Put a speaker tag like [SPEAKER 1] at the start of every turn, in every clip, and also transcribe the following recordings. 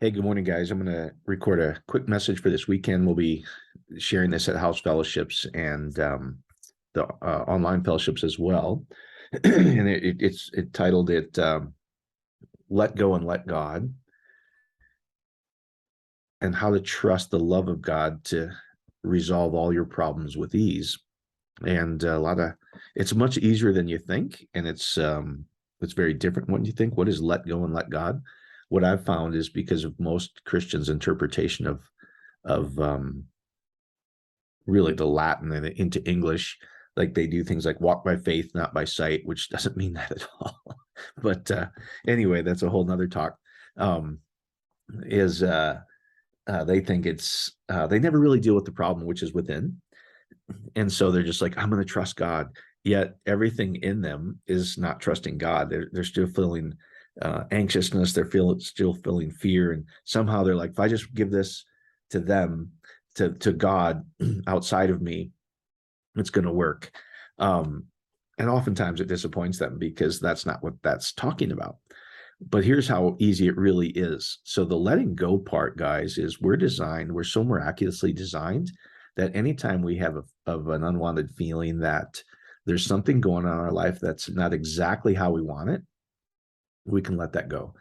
[SPEAKER 1] Hey, good morning, guys. I'm going to record a quick message for this weekend. We'll be sharing this at house fellowships and the online fellowships as well. And it's titled it Let Go and Let God, and how to trust the love of God to resolve all your problems with ease. And it's much easier than you think. And it's very different when you think. What is let go and let God? What I've found is because of most Christians' interpretation of really the Latin and into English, like they do things like walk by faith, not by sight, which doesn't mean that at all. But anyway, that's a whole nother talk. Um, is They think they never really deal with the problem, which is within, and so they're just like, I'm going to trust God. Yet everything in them is not trusting God. They're still feeling anxiousness. Still feeling fear, and somehow they're like, if I just give this to them, to God outside of me, it's going to work. And oftentimes it disappoints them because that's not what that's talking about. But here's how easy it really is. So the letting go part, guys, is we're so miraculously designed that anytime we have of an unwanted feeling that there's something going on in our life that's not exactly how we want it, we can let that go.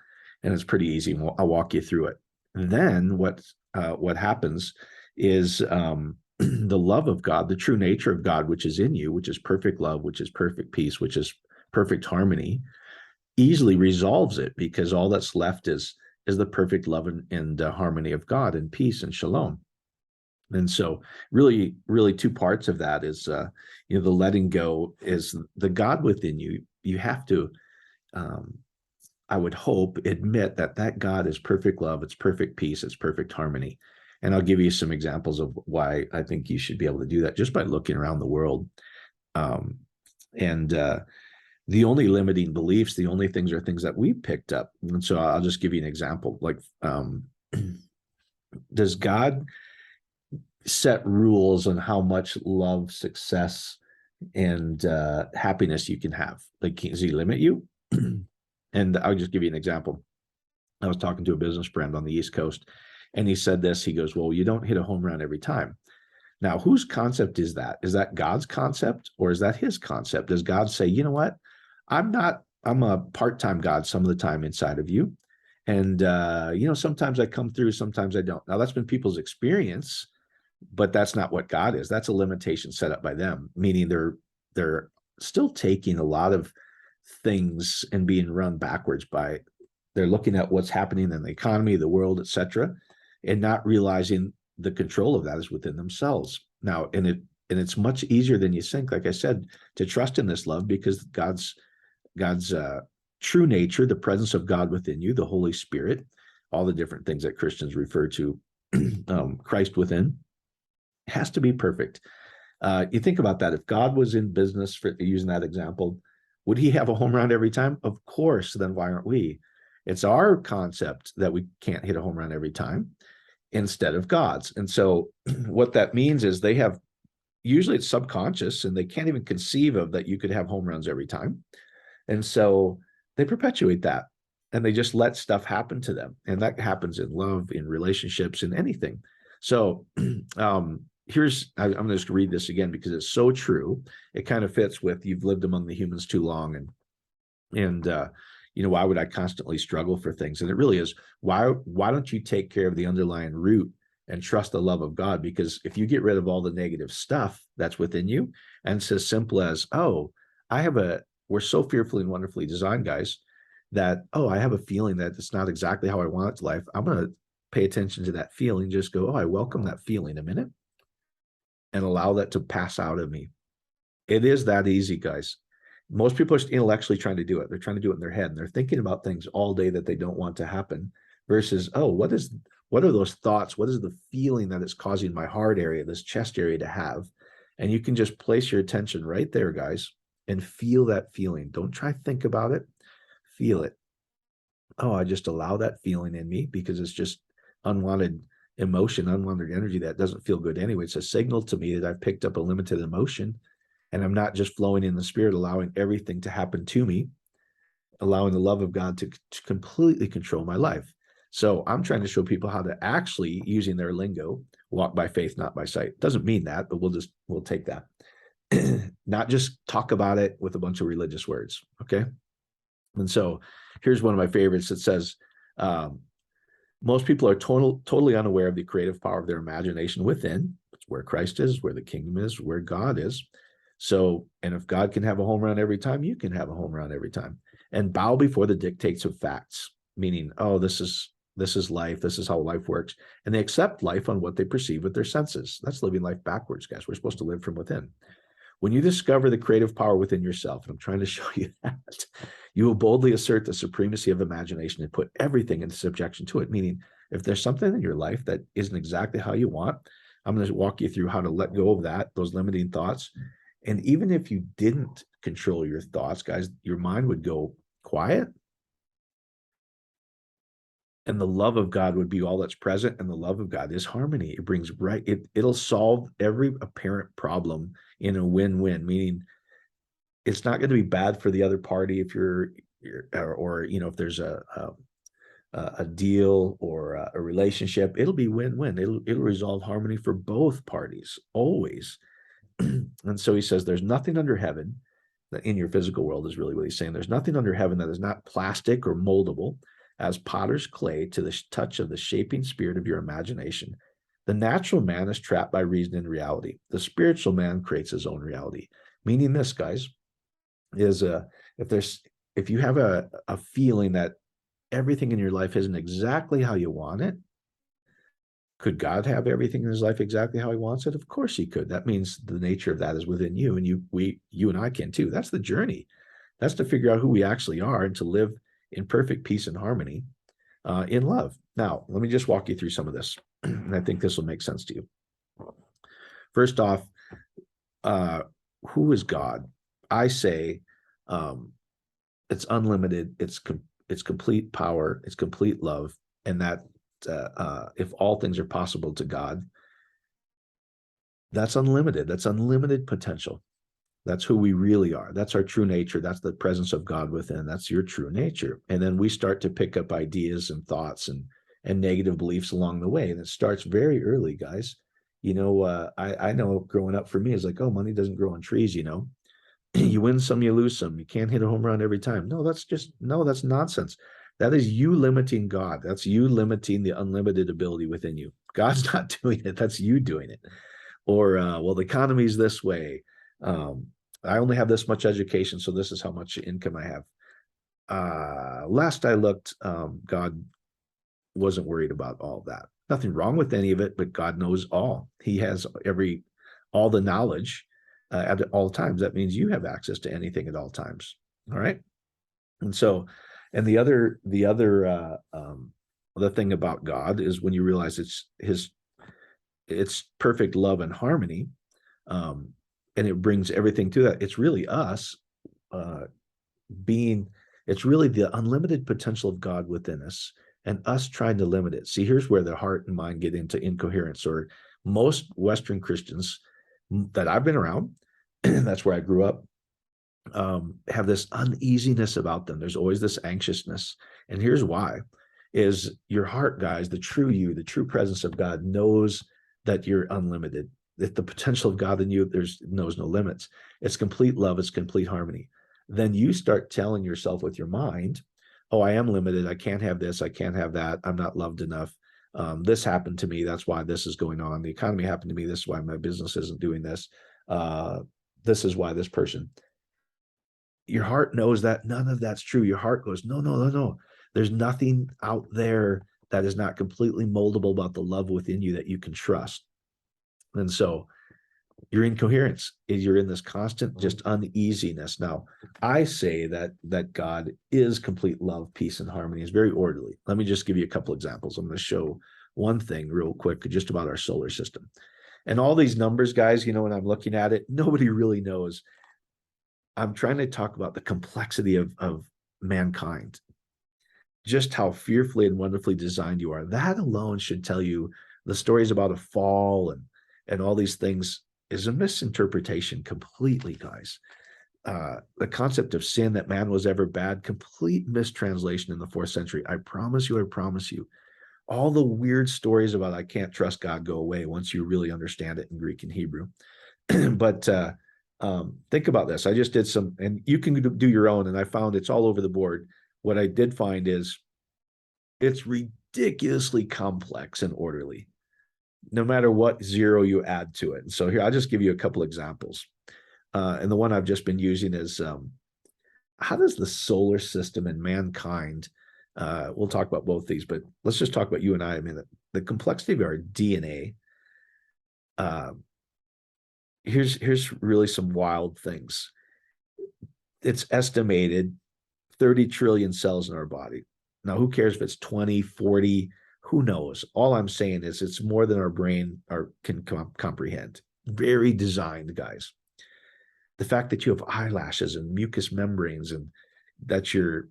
[SPEAKER 1] And it's pretty easy. I'll walk you through it. And then what happens is the love of God, the true nature of God, which is in you, which is perfect love, which is perfect peace, which is perfect harmony, easily resolves it, because all that's left is the perfect love and harmony of God and peace and shalom. And so really, really two parts of that is, the letting go is the God within you. You have to, I would hope, admit that God is perfect love, it's perfect peace, it's perfect harmony. And I'll give you some examples of why I think you should be able to do that just by looking around the world. And the only limiting beliefs, the only things are things that we picked up. And so I'll just give you an example. Like, does God set rules on how much love, success, and happiness you can have? Like, does he limit you? And I'll just give you an example. I was talking to a business friend on the East Coast, and he said this. He goes, well, you don't hit a home run every time. Now, whose concept is that? Is that God's concept, or is that his concept? Does God say, you know what? I'm a part-time God some of the time inside of you. And, sometimes I come through, sometimes I don't. Now, that's been people's experience, but that's not what God is. That's a limitation set up by them, meaning they're still taking a lot of things and being run backwards by, they're looking at what's happening in the economy, the world, etc., and not realizing the control of that is within themselves. Now, and it's much easier than you think, like I said, to trust in this love, because God's true nature, the presence of God within you, the Holy Spirit, all the different things that Christians refer to, Christ within, has to be perfect. You think about that. If God was in business, for using that example, would he have a home run every time? Of course. Then why aren't we? It's our concept that we can't hit a home run every time instead of God's. And so what that means is usually it's subconscious, and they can't even conceive of that you could have home runs every time. And so they perpetuate that, and they just let stuff happen to them. And that happens in love, in relationships, in anything. So I'm going to just read this again because it's so true. It kind of fits with, you've lived among the humans too long. And why would I constantly struggle for things? And it really is, why don't you take care of the underlying root and trust the love of God? Because if you get rid of all the negative stuff that's within you, and it's as simple as, we're so fearfully and wonderfully designed, guys, that, I have a feeling that it's not exactly how I want it to life. I'm going to pay attention to that feeling. Just go, I welcome that feeling a minute, and allow that to pass out of me. It is that easy, guys. Most people are intellectually trying to do it. They're trying to do it in their head, and they're thinking about things all day that they don't want to happen, versus, what are those thoughts? What is the feeling that is causing my heart area, this chest area, to have? And you can just place your attention right there, guys, and feel that feeling. Don't try to think about it. Feel it. I just allow that feeling in me, because it's just unwanted emotion, unwanted energy that doesn't feel good anyway. It's a signal to me that I've picked up a limited emotion, and I'm not just flowing in the Spirit, allowing everything to happen to me, allowing the love of God to completely control my life. So I'm trying to show people how to actually, using their lingo, walk by faith, not by sight. Doesn't mean that, but we'll take that. Not just talk about it with a bunch of religious words. Okay. And so here's one of my favorites. It says, most people are totally unaware of the creative power of their imagination within. It's where Christ is, where the kingdom is, where God is. So, and if God can have a home run every time, you can have a home run every time. And bow before the dictates of facts, meaning, oh, this is life. This is how life works. And they accept life on what they perceive with their senses. That's living life backwards, guys. We're supposed to live from within. When you discover the creative power within yourself, and I'm trying to show you that, you will boldly assert the supremacy of imagination and put everything into subjection to it. Meaning, if there's something in your life that isn't exactly how you want, I'm going to walk you through how to let go of that, those limiting thoughts. And even if you didn't control your thoughts, guys, your mind would go quiet. And the love of God would be all that's present. And the love of God is harmony. It brings it'll solve every apparent problem in a win-win, meaning it's not going to be bad for the other party if you're or if there's a deal or a relationship. It'll be win-win. It'll resolve harmony for both parties always. And so he says, there's nothing under heaven that in your physical world is really what he's saying. There's nothing under heaven that is not plastic or moldable as potter's clay to the touch of the shaping spirit of your imagination. The natural man is trapped by reason and reality. The spiritual man creates his own reality. Meaning this, guys, is if you have a feeling that everything in your life isn't exactly how you want it, could God have everything in his life exactly how he wants it? Of course he could. That means the nature of that is within you, and you and I can too. That's the journey. That's to figure out who we actually are and to live in perfect peace and harmony in love. Now, let me just walk you through some of this, and I think this will make sense to you. First off, who is God? I say it's unlimited. It's complete power. It's complete love, and that if all things are possible to God, that's unlimited. That's unlimited potential. That's who we really are. That's our true nature. That's the presence of God within. That's your true nature. And then we start to pick up ideas and thoughts and negative beliefs along the way. And it starts very early, guys. I know growing up for me is like, oh, money doesn't grow on trees, You win some, you lose some. You can't hit a home run every time. No, that's nonsense. That is you limiting God. That's you limiting the unlimited ability within you. God's not doing it. That's you doing it. Or, well, the economy's this way. I only have this much education, so this is how much income I have. Last I looked, God wasn't worried about all that. Nothing wrong with any of it, but God knows all. He has all the knowledge at all times. That means you have access to anything at all times. All right. And so, and the other thing about God is when you realize it's perfect love and harmony, and it brings everything to that. It's really us it's really the unlimited potential of God within us and us trying to limit it. See, here's where the heart and mind get into incoherence, or most Western Christians that I've been around, that's where I grew up, have this uneasiness about them. There's always this anxiousness. And here's why, is your heart, guys, the true you, the true presence of God knows that you're unlimited, that the potential of God in you, knows no limits. It's complete love. It's complete harmony. Then you start telling yourself with your mind, oh, I am limited. I can't have this. I can't have that. I'm not loved enough. This happened to me. That's why this is going on. The economy happened to me. This is why my business isn't doing this. This is why this person. Your heart knows that none of that's true. Your heart goes, no. There's nothing out there that is not completely moldable about the love within you that you can trust. And so your incoherence is you're in this constant just uneasiness. Now, I say that God is complete love, peace, and harmony. Is very orderly. Let me just give you a couple examples. I'm going to show one thing real quick just about our solar system. And all these numbers, guys, when I'm looking at it, nobody really knows. I'm trying to talk about the complexity of mankind, just how fearfully and wonderfully designed you are. That alone should tell you the stories about a fall and all these things is a misinterpretation completely, guys. The concept of sin, that man was ever bad, complete mistranslation in the 4th century. I promise you, all the weird stories about I can't trust God go away once you really understand it in Greek and Hebrew. But think about this. I just did some, and you can do your own, and I found it's all over the board. What I did find is it's ridiculously complex and orderly, no matter what zero you add to it. And so here, I'll just give you a couple examples. And the one I've just been using is how does the solar system and mankind, we'll talk about both these, but let's just talk about you and I. I mean, the complexity of our DNA. Here's really some wild things. It's estimated 30 trillion cells in our body. Now, who cares if it's 20, 40, who knows? All I'm saying is it's more than our brain can comprehend. Very designed, guys. The fact that you have eyelashes and mucous membranes and that your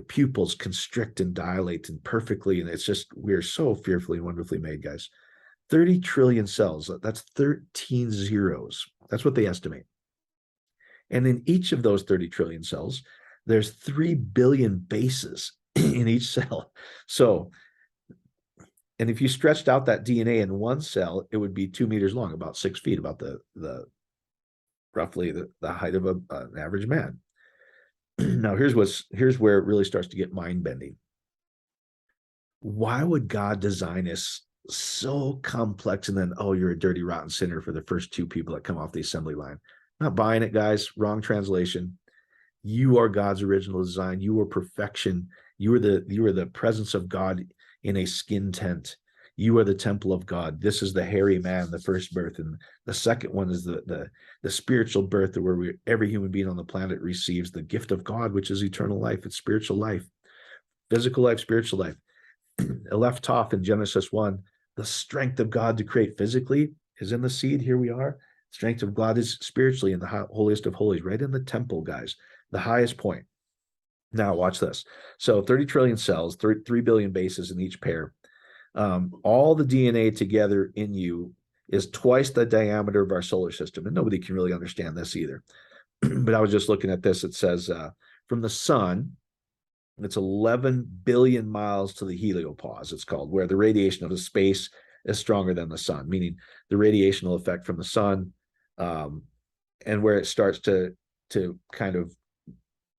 [SPEAKER 1] pupils constrict and dilate and perfectly, and it's just, we're so fearfully and wonderfully made, guys. 30 trillion cells, that's 13 zeros. That's what they estimate. And in each of those 30 trillion cells, there's 3 billion bases in each cell. So, and if you stretched out that DNA in one cell, it would be 2 meters long, about 6 feet, about the roughly the height of an average man. Now, here's where it really starts to get mind-bending. Why would God design us so complex and then, oh, you're a dirty, rotten sinner for the first 2 people that come off the assembly line? Not buying it, guys. Wrong translation. You are God's original design. You are perfection. You are the presence of God in a skin tent. You are the temple of God. This is the hairy man, the first birth, and the second one is the spiritual birth, where every human being on the planet receives the gift of God, which is eternal life. It's spiritual life, physical life, spiritual life. Left off in Genesis 1, the strength of God to create physically is in the seed. Here we are. Strength of God is spiritually in the holiest of holies, right in the temple, guys, the highest point. Now, watch this. So 30 trillion cells, 3 billion bases in each pair. All the DNA together in you is twice the diameter of our solar system. And nobody can really understand this either. But I was just looking at this. It says from the sun, it's 11 billion miles to the heliopause, it's called, where the radiation of the space is stronger than the sun, meaning the radiational effect from the sun, and where it starts to kind of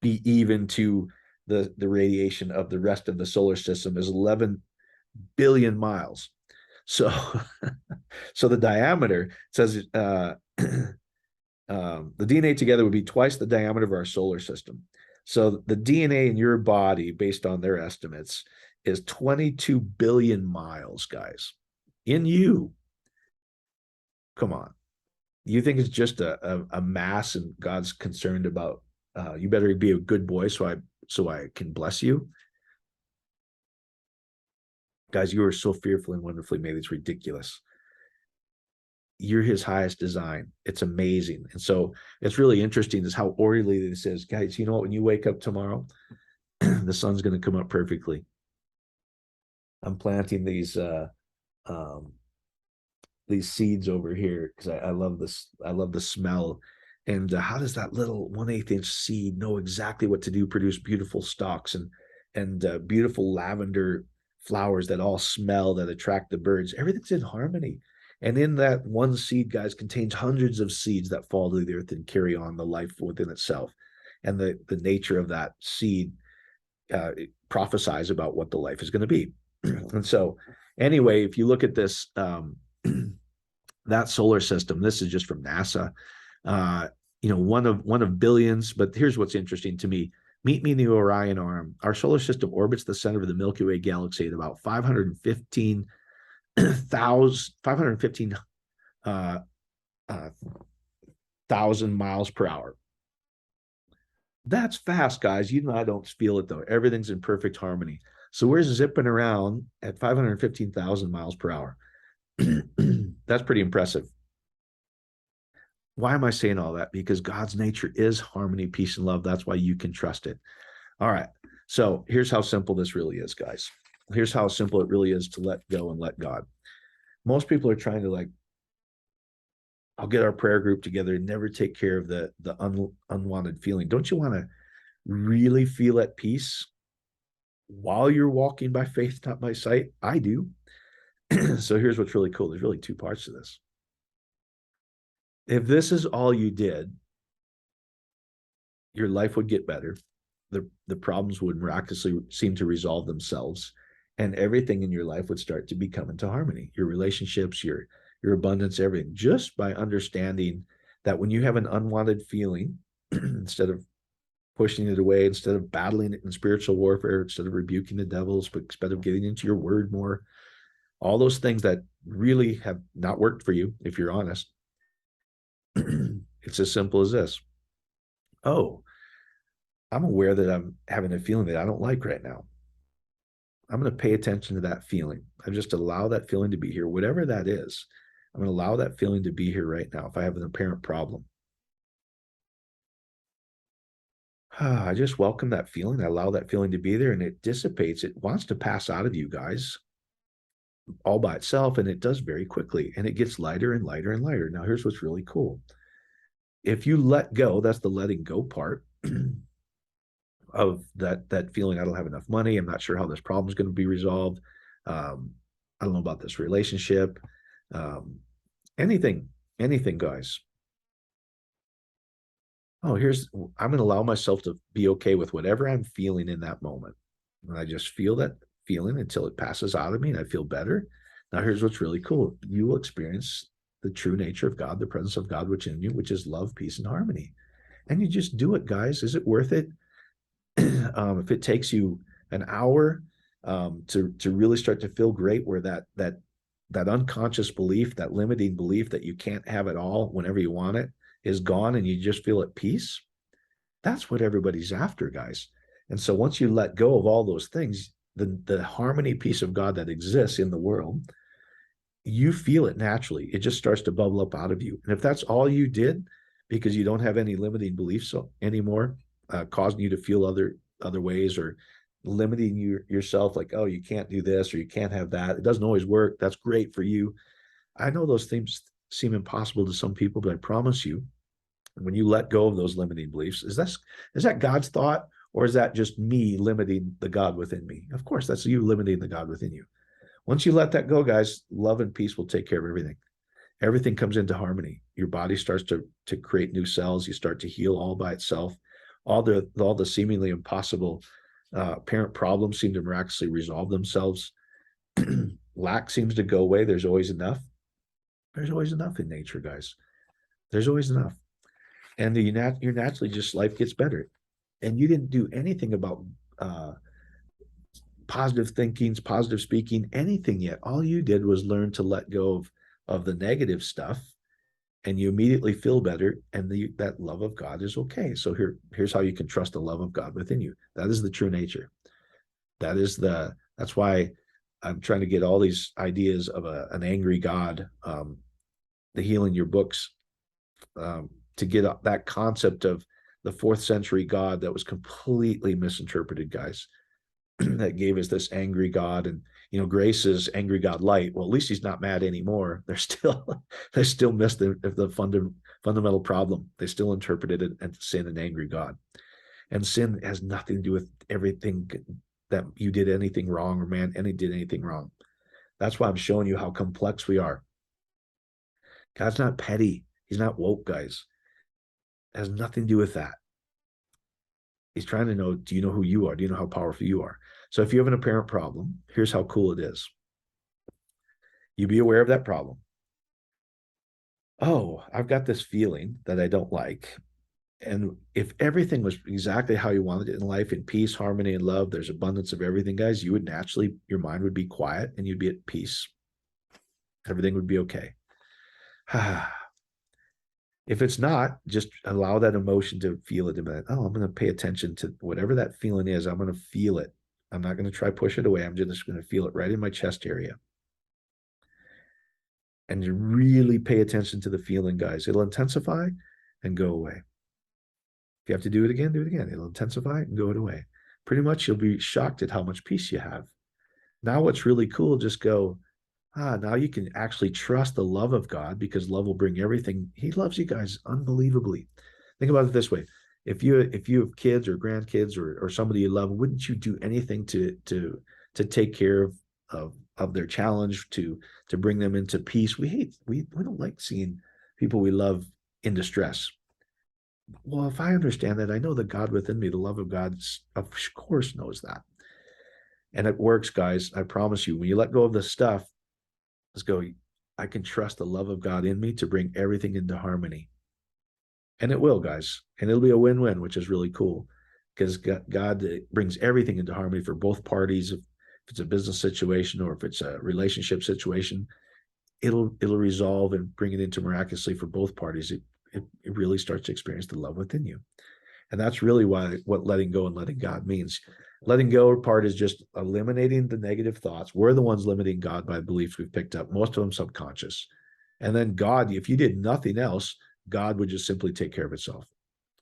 [SPEAKER 1] be even to the radiation of the rest of the solar system is 11 billion miles. So, so the diameter says the DNA together would be twice the diameter of our solar system. So the DNA in your body, based on their estimates, is 22 billion miles, guys, in you. Come on. You think it's just a mass and God's concerned about, you better be a good boy so I can bless you? Guys, you are so fearfully and wonderfully made. It's ridiculous. You're his highest design. It's amazing. And so it's really interesting is how orderly this is. Guys, you know what? When you wake up tomorrow, the sun's going to come up perfectly. I'm planting these seeds over here because I love this. I love the smell. And how does that little 1/8 inch seed know exactly what to do? Produce beautiful stalks and beautiful lavender flowers that all smell, that attract the birds. Everything's in harmony. And in that one seed, guys, contains hundreds of seeds that fall to the earth and carry on the life within itself. And the nature of that seed it prophesies about what the life is going to be. And so, anyway, if you look at this, that solar system, this is just from NASA. One of billions. But here's what's interesting to me. Meet me in the Orion Arm. Our solar system orbits the center of the Milky Way galaxy at about 515,000 miles per hour. That's fast, guys. You and I don't feel it, though. Everything's in perfect harmony. So we're zipping around at 515,000 miles per hour. That's pretty impressive. Why am I saying all that? Because God's nature is harmony, peace, and love. That's why you can trust it. All right. So here's how simple this really is, guys. Here's how simple it really is to let go and let God. Most people are trying to I'll get our prayer group together and never take care of the unwanted feeling. Don't you want to really feel at peace? while you're walking by faith, not by sight. I do. So here's what's really cool. There's really two parts to this. If this is all you did, your life would get better. The problems would miraculously seem to resolve themselves, and everything in your life would start to become into harmony. Your relationships, your abundance, everything, just by understanding that when you have an unwanted feeling, instead of pushing it away, instead of battling it in spiritual warfare, instead of rebuking the devils, but instead of getting into your word more, all those things that really have not worked for you, if you're honest, it's as simple as this. Oh, I'm aware that I'm having a feeling that I don't like right now. I'm going to pay attention to that feeling. I just allow that feeling to be here, whatever that is. I'm going to allow that feeling to be here right now. If I have an apparent problem, I just welcome that feeling. I allow that feeling to be there, and it dissipates. It wants to pass out of you guys all by itself, and it does very quickly, and it gets lighter and lighter and lighter. Now, here's what's really cool. If you let go, that's the letting go part of that feeling. I don't have enough money. I'm not sure how this problem is going to be resolved. I don't know about this relationship. Um, anything, guys. Oh, I'm going to allow myself to be okay with whatever I'm feeling in that moment. And I just feel that feeling until it passes out of me and I feel better. Now, here's what's really cool. You will experience the true nature of God, the presence of God within you, which is love, peace, and harmony. And you just do it, guys. Is it worth it? If it takes you an hour to really start to feel great, where that unconscious belief, that limiting belief that you can't have it all whenever you want it, is gone, and you just feel at peace. That's what everybody's after, guys. And so once you let go of all those things, the harmony, peace of God that exists in the world, you feel it naturally. It just starts to bubble up out of you. And if that's all you did, because you don't have any limiting beliefs anymore, causing you to feel other ways, or limiting yourself, like, oh, you can't do this or you can't have that. It doesn't always work. That's great for you. I know those things seem impossible to some people, but I promise you, when you let go of those limiting beliefs, is that God's thought, or is that just me limiting the God within me? Of course, that's you limiting the God within you. Once you let that go, guys, love and peace will take care of everything. Everything comes into harmony. Your body starts to create new cells. You start to heal all by itself. All the seemingly impossible apparent problems seem to miraculously resolve themselves. Lack seems to go away. There's always enough. There's always enough in nature, guys. There's always enough. And you're naturally, just life gets better. And you didn't do anything about positive thinkings, positive speaking, anything yet. All you did was learn to let go of the negative stuff, and you immediately feel better, and that love of God is okay. So here's how you can trust the love of God within you. That is the true nature. That's why I'm trying to get all these ideas of an angry God, the Healing Your Books, to get that concept of the 4th century God that was completely misinterpreted, guys. That gave us this angry God. And Grace is angry God light. Well, at least he's not mad anymore. They still missed the fundamental problem. They still interpreted it as sin and angry God. And sin has nothing to do with everything that you did anything wrong, or man did anything wrong. That's why I'm showing you how complex we are. God's not petty. He's not woke, guys. It has nothing to do with that. He's trying to know, do you know who you are? Do you know how powerful you are? So if you have an apparent problem, here's how cool it is. You be aware of that problem. Oh, I've got this feeling that I don't like. And if everything was exactly how you wanted it in life, in peace, harmony, and love, there's abundance of everything, guys, you would naturally, your mind would be quiet and you'd be at peace. Everything would be okay. If it's not, just allow that emotion to feel it a minute. Oh, I'm going to pay attention to whatever that feeling is. I'm going to feel it. I'm not going to try push it away. I'm just going to feel it right in my chest area. And you really pay attention to the feeling, guys. It'll intensify and go away. If you have to do it again, do it again. It'll intensify and go away. Pretty much you'll be shocked at how much peace you have. Now what's really cool, just go, now you can actually trust the love of God, because love will bring everything. He loves you guys unbelievably. Think about it this way. if you have kids or grandkids or somebody you love, wouldn't you do anything to take care of their challenge, to bring them into peace? We don't like seeing people we love in distress. Well, if I understand that, I know the God within me, the love of God, of course knows that. And it works, guys. I promise you, when you let go of this stuff, let's go. I can trust the love of God in me to bring everything into harmony. And it will, guys. And it'll be a win-win, which is really cool, because God brings everything into harmony for both parties. If it's a business situation or if it's a relationship situation, it'll resolve and bring it into miraculously for both parties. It really starts to experience the love within you. And that's really what letting go and letting God means. Letting go part is just eliminating the negative thoughts. We're the ones limiting God by beliefs we've picked up, most of them subconscious. And then God, if you did nothing else, God would just simply take care of itself.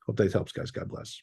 [SPEAKER 1] Hope that helps, guys. God bless.